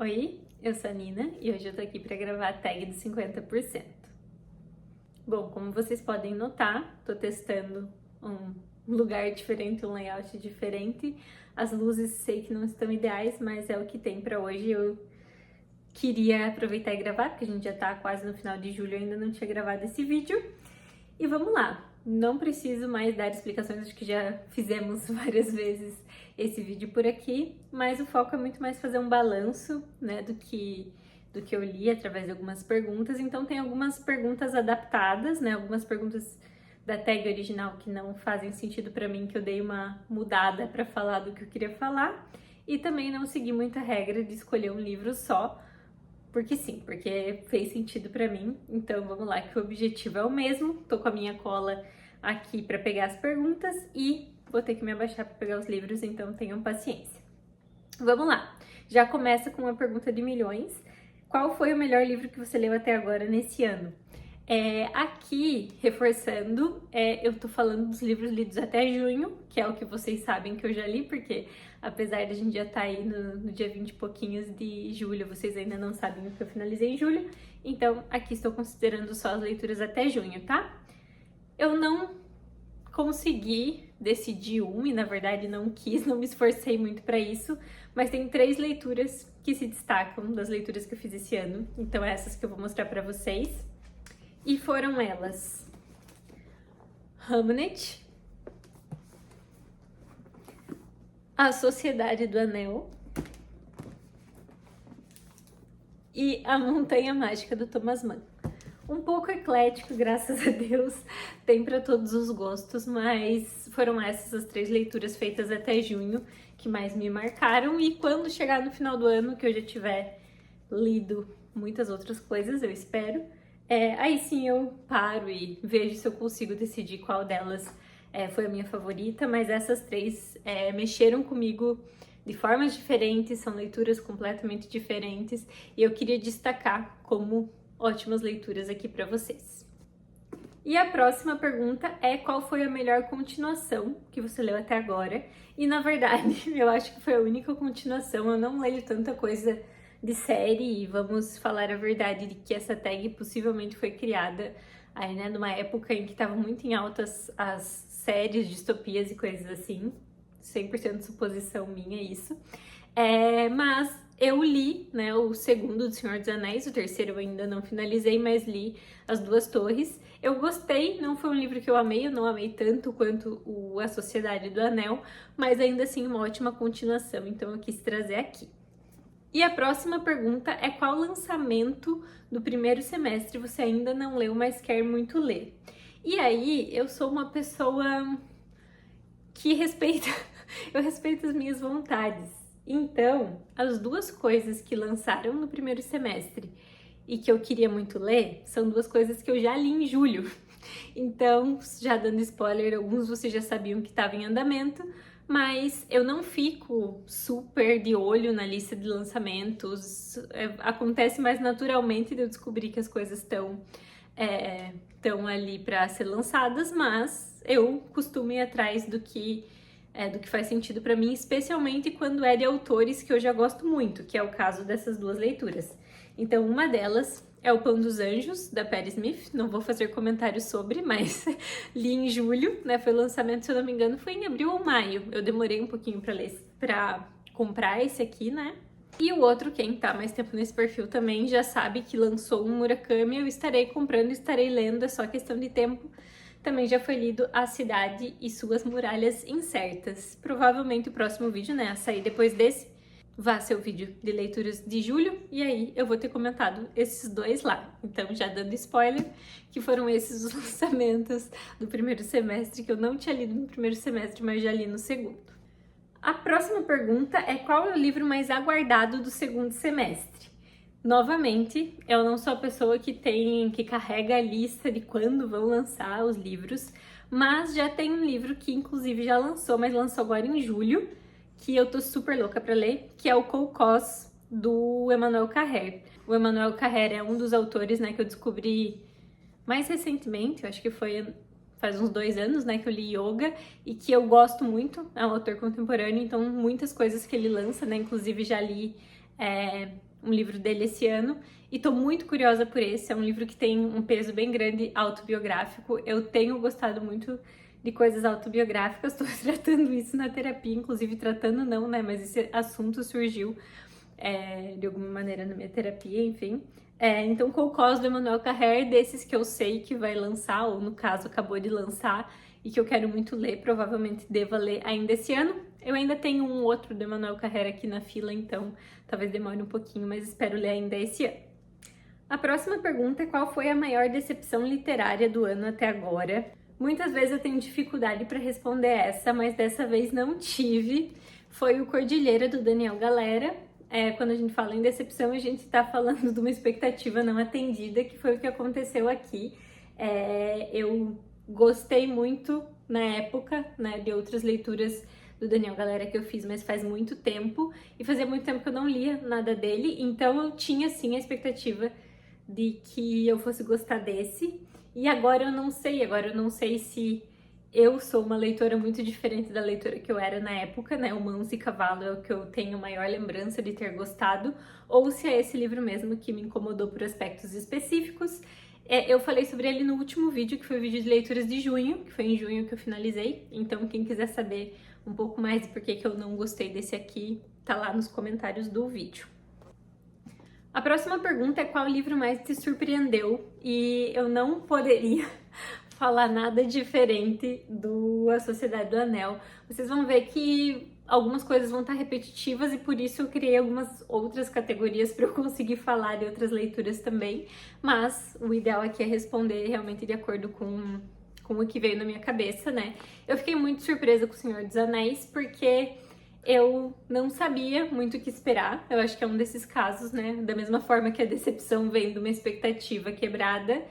Oi, eu sou a Nina e hoje eu tô aqui para gravar a tag dos 50%. Bom, como vocês podem notar, tô testando um lugar diferente, um layout diferente. As luzes sei que não estão ideais, mas é o que tem para hoje. Eu queria aproveitar e gravar, porque a gente já tá quase no final de julho e ainda não tinha gravado esse vídeo. E vamos lá! Não preciso mais dar explicações, acho que já fizemos várias vezes esse vídeo por aqui, mas o foco é muito mais fazer um balanço, né, do que eu li através de algumas perguntas. Então tem algumas perguntas adaptadas, né, algumas perguntas da tag original que não fazem sentido para mim, que eu dei uma mudada para falar do que eu queria falar, e também não segui muita regra de escolher um livro só, porque sim, porque fez sentido pra mim. Então vamos lá, que o objetivo é o mesmo. Tô com a minha cola aqui pra pegar as perguntas e vou ter que me abaixar pra pegar os livros, então tenham paciência. Vamos lá. Já começa com uma pergunta de milhões. Qual foi o melhor livro que você leu até agora nesse ano? Aqui, reforçando, eu tô falando dos livros lidos até junho, que é o que vocês sabem que eu já li, porque apesar de a gente já estar aí no dia 20 e pouquinhos de julho, vocês ainda não sabem o que eu finalizei em julho, então aqui estou considerando só as leituras até junho, tá? Eu não consegui decidir e na verdade não quis, não me esforcei muito para isso, mas tem 3 leituras que se destacam das leituras que eu fiz esse ano, então é essas que eu vou mostrar para vocês. E foram elas: Hamnet, A Sociedade do Anel e A Montanha Mágica do Thomas Mann. Um pouco eclético, graças a Deus, tem para todos os gostos, mas foram essas as 3 leituras feitas até junho que mais me marcaram. E quando chegar no final do ano, que eu já tiver lido muitas outras coisas, eu espero, aí sim eu paro e vejo se eu consigo decidir qual delas foi a minha favorita, mas essas 3 mexeram comigo de formas diferentes, são leituras completamente diferentes e eu queria destacar como ótimas leituras aqui para vocês. E a próxima pergunta é: qual foi a melhor continuação que você leu até agora? E na verdade, eu acho que foi a única continuação, eu não leio tanta coisa de série, e vamos falar a verdade de que essa tag possivelmente foi criada aí, né, numa época em que estavam muito em altas as séries, distopias e coisas assim, 100% suposição minha isso, mas eu li, né, o segundo do Senhor dos Anéis, o terceiro eu ainda não finalizei, mas li As Duas Torres. Eu gostei, não foi um livro que eu amei, eu não amei tanto quanto A Sociedade do Anel, mas ainda assim uma ótima continuação, então eu quis trazer aqui. E a próxima pergunta é: qual lançamento do primeiro semestre você ainda não leu, mas quer muito ler? E aí, eu sou uma pessoa que eu respeito as minhas vontades. Então, as 2 coisas que lançaram no primeiro semestre e que eu queria muito ler são 2 coisas que eu já li em julho. Então, já dando spoiler, alguns vocês já sabiam que estava em andamento, mas eu não fico super de olho na lista de lançamentos. Acontece mais naturalmente de eu descobrir que as coisas estão ali para ser lançadas, mas eu costumo ir atrás do que faz sentido para mim, especialmente quando é de autores que eu já gosto muito, que é o caso dessas 2 leituras. Então, uma delas é O Pão dos Anjos, da Patti Smith. Não vou fazer comentários sobre, mas li em julho, né? Foi o lançamento, se eu não me engano, foi em abril ou maio. Eu demorei um pouquinho para comprar esse aqui, né? E o outro, quem tá mais tempo nesse perfil também já sabe que lançou um Murakami, eu estarei comprando, estarei lendo, é só questão de tempo. Também já foi lido A Cidade e Suas Muralhas Incertas. Provavelmente o próximo vídeo, né, a sair depois desse, vai ser o vídeo de leituras de julho, e aí eu vou ter comentado esses 2 lá. Então, já dando spoiler, que foram esses os lançamentos do primeiro semestre, que eu não tinha lido no primeiro semestre, mas já li no segundo. A próxima pergunta é: qual é o livro mais aguardado do segundo semestre? Novamente, eu não sou a pessoa que carrega a lista de quando vão lançar os livros, mas já tem um livro que inclusive já lançou, mas lançou agora em julho, que eu tô super louca para ler, que é o Cocós, do Emmanuel Carrère. O Emmanuel Carrère é um dos autores, né, que eu descobri mais recentemente, eu acho que faz uns 2 anos, né, que eu li Yoga, e que eu gosto muito, é um autor contemporâneo, então muitas coisas que ele lança, né, inclusive já li um livro dele esse ano, e tô muito curiosa por esse. É um livro que tem um peso bem grande autobiográfico. Eu tenho gostado muito de coisas autobiográficas, tô tratando isso na terapia, inclusive tratando não, né, mas esse assunto surgiu de alguma maneira na minha terapia, enfim. Então, Cocós, do Emmanuel Carrère, desses que eu sei que vai lançar, ou no caso acabou de lançar, e que eu quero muito ler, provavelmente deva ler ainda esse ano. Eu ainda tenho um outro do Emmanuel Carrère aqui na fila, então talvez demore um pouquinho, mas espero ler ainda esse ano. A próxima pergunta é: qual foi a maior decepção literária do ano até agora? Muitas vezes eu tenho dificuldade para responder essa, mas dessa vez não tive. Foi o Cordilheira, do Daniel Galera. Quando a gente fala em decepção, a gente está falando de uma expectativa não atendida, que foi o que aconteceu aqui. Eu gostei muito na época, né, de outras leituras do Daniel Galera que eu fiz, mas faz muito tempo, e fazia muito tempo que eu não lia nada dele, então eu tinha sim a expectativa de que eu fosse gostar desse, e agora eu não sei se eu sou uma leitora muito diferente da leitora que eu era na época, né? O Mãos e Cavalo é o que eu tenho maior lembrança de ter gostado, ou se é esse livro mesmo que me incomodou por aspectos específicos. Eu falei sobre ele no último vídeo, que foi o vídeo de leituras de junho, que foi em junho que eu finalizei. Então, quem quiser saber um pouco mais de por que eu não gostei desse aqui, tá lá nos comentários do vídeo. A próxima pergunta é: qual livro mais te surpreendeu? E eu não poderia falar nada diferente do A Sociedade do Anel. Vocês vão ver que algumas coisas vão estar repetitivas, e por isso eu criei algumas outras categorias para eu conseguir falar de outras leituras também, mas o ideal aqui é responder realmente de acordo com o que veio na minha cabeça, né? Eu fiquei muito surpresa com O Senhor dos Anéis, porque eu não sabia muito o que esperar. Eu acho que é um desses casos, né? Da mesma forma que a decepção vem de uma expectativa quebrada,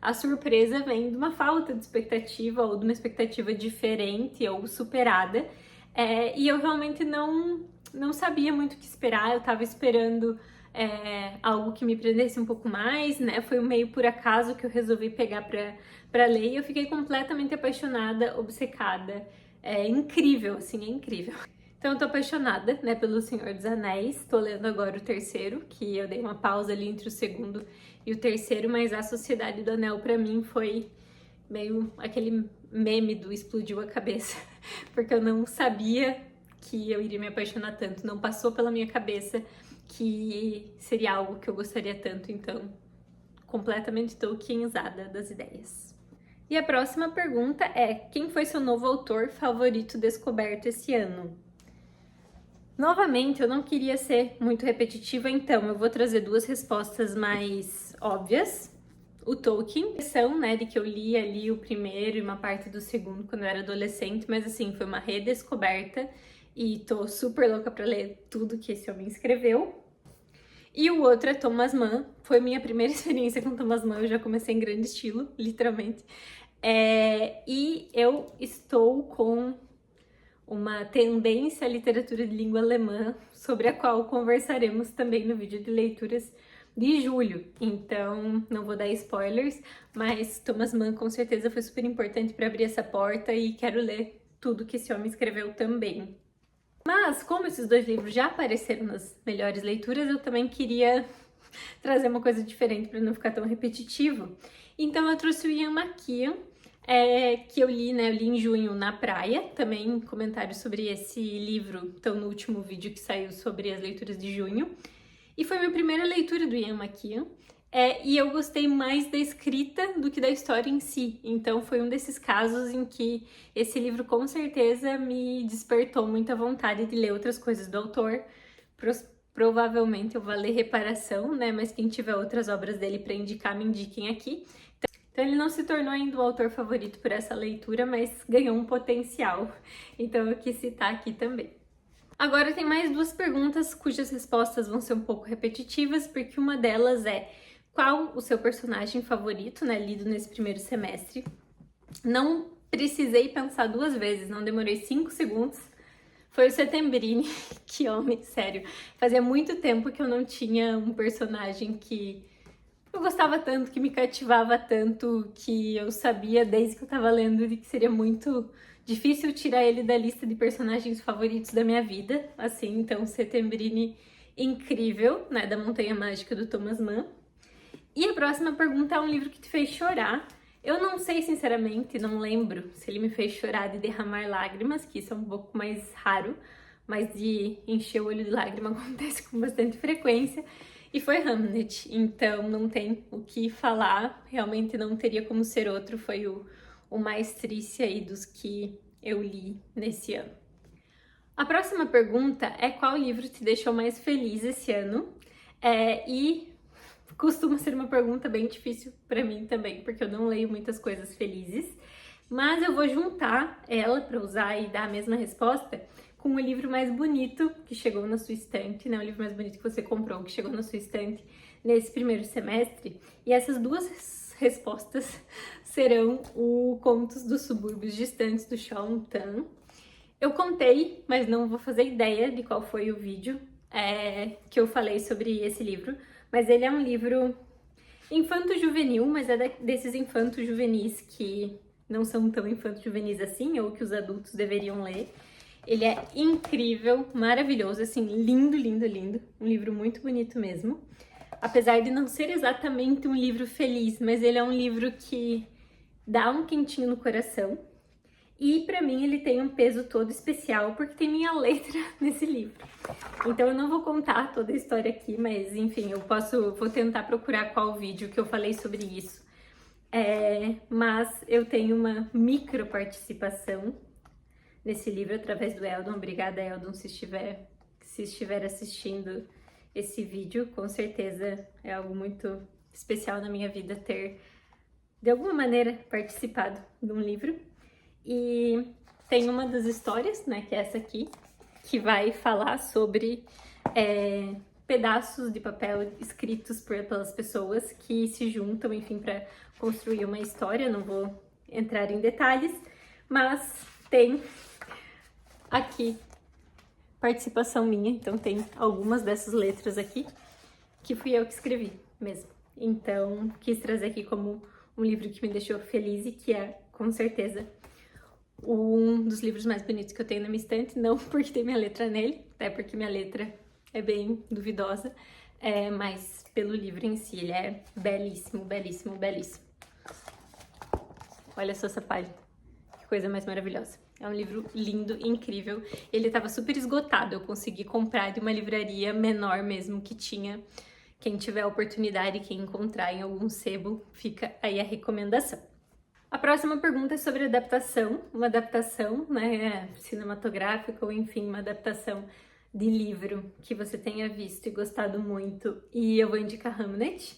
a surpresa vem de uma falta de expectativa, ou de uma expectativa diferente ou superada. E eu realmente não sabia muito o que esperar. Eu tava esperando algo que me prendesse um pouco mais, né? Foi meio por acaso que eu resolvi pegar pra ler, e eu fiquei completamente apaixonada, obcecada. É incrível, assim, é incrível. Então eu tô apaixonada, né, pelo Senhor dos Anéis. Tô lendo agora o terceiro, que eu dei uma pausa ali entre o segundo e o terceiro, mas A Sociedade do Anel pra mim foi meio aquele meme do explodiu a cabeça, porque eu não sabia que eu iria me apaixonar tanto, não passou pela minha cabeça que seria algo que eu gostaria tanto, então completamente tolkienizada das ideias. E a próxima pergunta é: quem foi seu novo autor favorito descoberto esse ano? Novamente, eu não queria ser muito repetitiva, então eu vou trazer duas respostas mais óbvias. O Tolkien, questão, né, de que eu li ali o primeiro e uma parte do segundo quando eu era adolescente, mas assim, foi uma redescoberta e tô super louca pra ler tudo que esse homem escreveu. E o outro é Thomas Mann, foi minha primeira experiência com Thomas Mann, eu já comecei em grande estilo, literalmente. E eu estou com uma tendência à literatura de língua alemã, sobre a qual conversaremos também no vídeo de leituras de julho. Então, não vou dar spoilers, mas Thomas Mann com certeza foi super importante para abrir essa porta, e quero ler tudo que esse homem escreveu também. Mas, como esses dois livros já apareceram nas melhores leituras, eu também queria trazer uma coisa diferente para não ficar tão repetitivo. Então, eu trouxe o Ian McEwan, que eu li, né? Eu li em junho na praia. Também comentários sobre esse livro estão no último vídeo que saiu sobre as leituras de junho. E foi minha primeira leitura do Ian McEwan. E eu gostei mais da escrita do que da história em si. Então foi um desses casos em que esse livro com certeza me despertou muita vontade de ler outras coisas do autor. Provavelmente eu vou ler Reparação, né? Mas quem tiver outras obras dele para indicar, me indiquem aqui. Então ele não se tornou ainda o autor favorito por essa leitura, mas ganhou um potencial. Então eu quis citar aqui também. Agora tem mais duas perguntas cujas respostas vão ser um pouco repetitivas, porque uma delas é: qual o seu personagem favorito, né, lido nesse primeiro semestre? Não precisei pensar duas vezes, não demorei 5 segundos. Foi o Setembrini. Que homem, sério. Fazia muito tempo que eu não tinha um personagem que eu gostava tanto, que me cativava tanto, que eu sabia desde que eu tava lendo de que seria muito difícil tirar ele da lista de personagens favoritos da minha vida, assim. Então Setembrini incrível, né, da Montanha Mágica do Thomas Mann. E a próxima pergunta é um livro que te fez chorar. Eu não sei, sinceramente, não lembro se ele me fez chorar de derramar lágrimas, que isso é um pouco mais raro, mas de encher o olho de lágrima acontece com bastante frequência. E foi Hamnet, então não tem o que falar, realmente não teria como ser outro, foi o mais triste aí dos que eu li nesse ano. A próxima pergunta é qual livro te deixou mais feliz esse ano? E costuma ser uma pergunta bem difícil para mim também, porque eu não leio muitas coisas felizes, mas eu vou juntar ela para usar e dar a mesma resposta com o livro mais bonito que chegou na sua estante, né? O livro mais bonito que você comprou, que chegou na sua estante nesse primeiro semestre. E essas duas respostas serão o Contos dos Subúrbios Distantes, do Shaun Tan. Eu contei, mas não vou fazer ideia de qual foi o vídeo que eu falei sobre esse livro, mas ele é um livro infanto-juvenil, mas é desses infanto-juvenis que não são tão infanto-juvenis assim, ou que os adultos deveriam ler. Ele é incrível, maravilhoso, assim, lindo, lindo, lindo. Um livro muito bonito mesmo. Apesar de não ser exatamente um livro feliz, mas ele é um livro que dá um quentinho no coração. E pra mim ele tem um peso todo especial, porque tem minha letra nesse livro. Então eu não vou contar toda a história aqui, mas enfim, vou tentar procurar qual vídeo que eu falei sobre isso. Mas eu tenho uma micro participação nesse livro através do Eldon. Obrigada, Eldon, se estiver assistindo esse vídeo. Com certeza é algo muito especial na minha vida ter, de alguma maneira, participado de um livro. E tem uma das histórias, né, que é essa aqui, que vai falar sobre pedaços de papel escritos pelas pessoas que se juntam, enfim, para construir uma história. Não vou entrar em detalhes, mas tem aqui participação minha, então tem algumas dessas letras aqui que fui eu que escrevi mesmo. Então quis trazer aqui como um livro que me deixou feliz e que é, com certeza, um dos livros mais bonitos que eu tenho na minha estante, não porque tem minha letra nele, até porque minha letra é bem duvidosa, mas pelo livro em si, ele é belíssimo, belíssimo, belíssimo. Olha só essa página, que coisa mais maravilhosa. É um livro lindo, incrível. Ele estava super esgotado, eu consegui comprar de uma livraria menor mesmo que tinha. Quem tiver a oportunidade, quem encontrar em algum sebo, fica aí a recomendação. A próxima pergunta é sobre adaptação, uma adaptação, né, cinematográfica ou enfim, uma adaptação de livro que você tenha visto e gostado muito. E eu vou indicar Hamnet.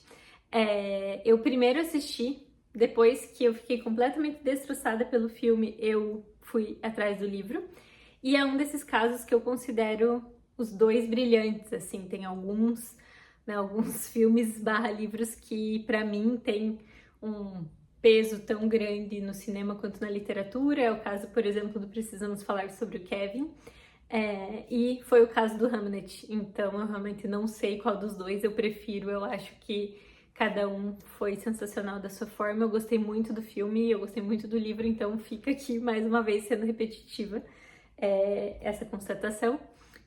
Eu primeiro assisti, depois que eu fiquei completamente destroçada pelo filme, eu fui atrás do livro. E é um desses casos que eu considero os dois brilhantes, assim, tem alguns filmes / livros que pra mim tem um peso tão grande no cinema quanto na literatura. É o caso, por exemplo, do Precisamos Falar sobre o Kevin, e foi o caso do Hamnet. Então eu realmente não sei qual dos dois eu prefiro, eu acho que cada um foi sensacional da sua forma. Eu gostei muito do filme, eu gostei muito do livro, então fica aqui mais uma vez sendo repetitiva essa constatação.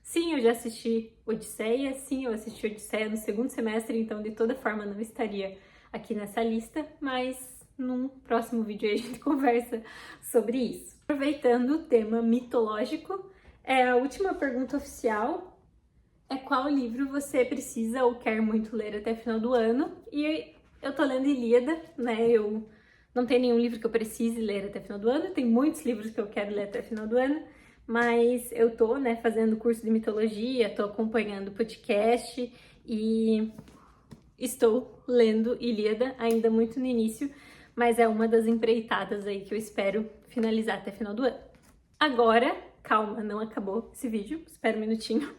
Sim, eu já assisti Odisseia, sim, eu assisti Odisseia no segundo semestre, então de toda forma não estaria aqui nessa lista, mas num próximo vídeo aí a gente conversa sobre isso. Aproveitando o tema mitológico, a última pergunta oficial é qual livro você precisa ou quer muito ler até o final do ano. E eu tô lendo Ilíada, né? Eu não tenho nenhum livro que eu precise ler até o final do ano, tem muitos livros que eu quero ler até o final do ano, mas eu tô, né, fazendo curso de mitologia, tô acompanhando o podcast e estou lendo Ilíada, ainda muito no início, mas é uma das empreitadas aí que eu espero finalizar até o final do ano. Agora, calma, não acabou esse vídeo, espera um minutinho.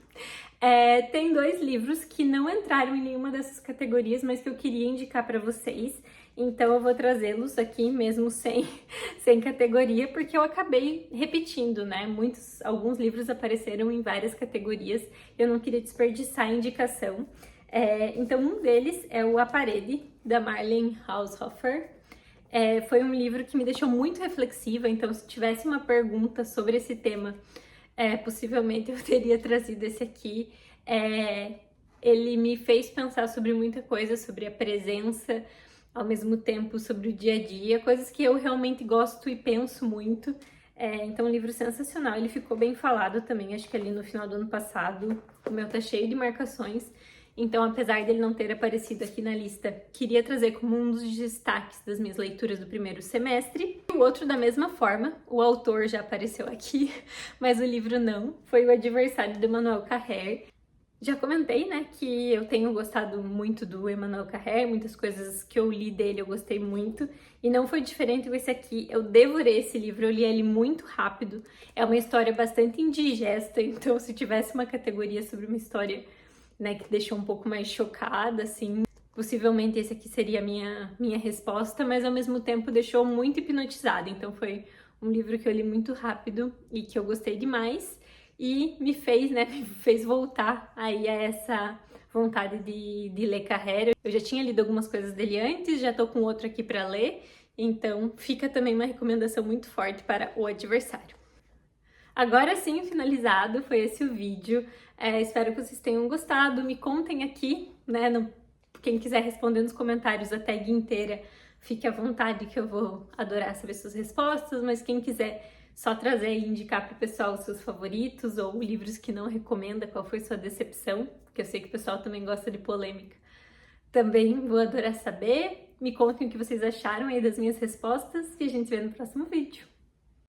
Tem dois livros que não entraram em nenhuma dessas categorias, mas que eu queria indicar para vocês. Então eu vou trazê-los aqui mesmo sem categoria, porque eu acabei repetindo, né? Alguns livros apareceram em várias categorias, eu não queria desperdiçar a indicação. Então um deles é o A Parede, da Marlene Haushofer. Foi um livro que me deixou muito reflexiva, então se tivesse uma pergunta sobre esse tema, possivelmente eu teria trazido esse aqui. Ele me fez pensar sobre muita coisa, sobre a presença, ao mesmo tempo sobre o dia a dia, coisas que eu realmente gosto e penso muito. Então, um livro sensacional. Ele ficou bem falado também, acho que ali no final do ano passado. O meu tá cheio de marcações. Então, apesar dele não ter aparecido aqui na lista, queria trazer como um dos destaques das minhas leituras do primeiro semestre. O outro da mesma forma, o autor já apareceu aqui, mas o livro não. Foi O Adversário de Emmanuel Carrère. Já comentei, né, que eu tenho gostado muito do Emmanuel Carrère, muitas coisas que eu li dele eu gostei muito, e não foi diferente com esse aqui. Eu devorei esse livro, eu li ele muito rápido. É uma história bastante indigesta, então se tivesse uma categoria sobre uma história, né, que deixou um pouco mais chocada, assim, possivelmente esse aqui seria a minha resposta, mas ao mesmo tempo deixou muito hipnotizada. Então foi um livro que eu li muito rápido e que eu gostei demais. E me fez, né, me fez voltar aí a essa vontade de ler Carrère. Eu já tinha lido algumas coisas dele antes, já tô com outro aqui para ler, então fica também uma recomendação muito forte para O Adversário. Agora sim, finalizado, foi esse o vídeo. Espero que vocês tenham gostado. Me contem aqui, né, quem quiser responder nos comentários a tag inteira, fique à vontade que eu vou adorar saber suas respostas, mas quem quiser só trazer e indicar para o pessoal os seus favoritos ou livros que não recomenda, qual foi sua decepção, porque eu sei que o pessoal também gosta de polêmica. Também vou adorar saber. Me contem o que vocês acharam aí das minhas respostas e a gente se vê no próximo vídeo.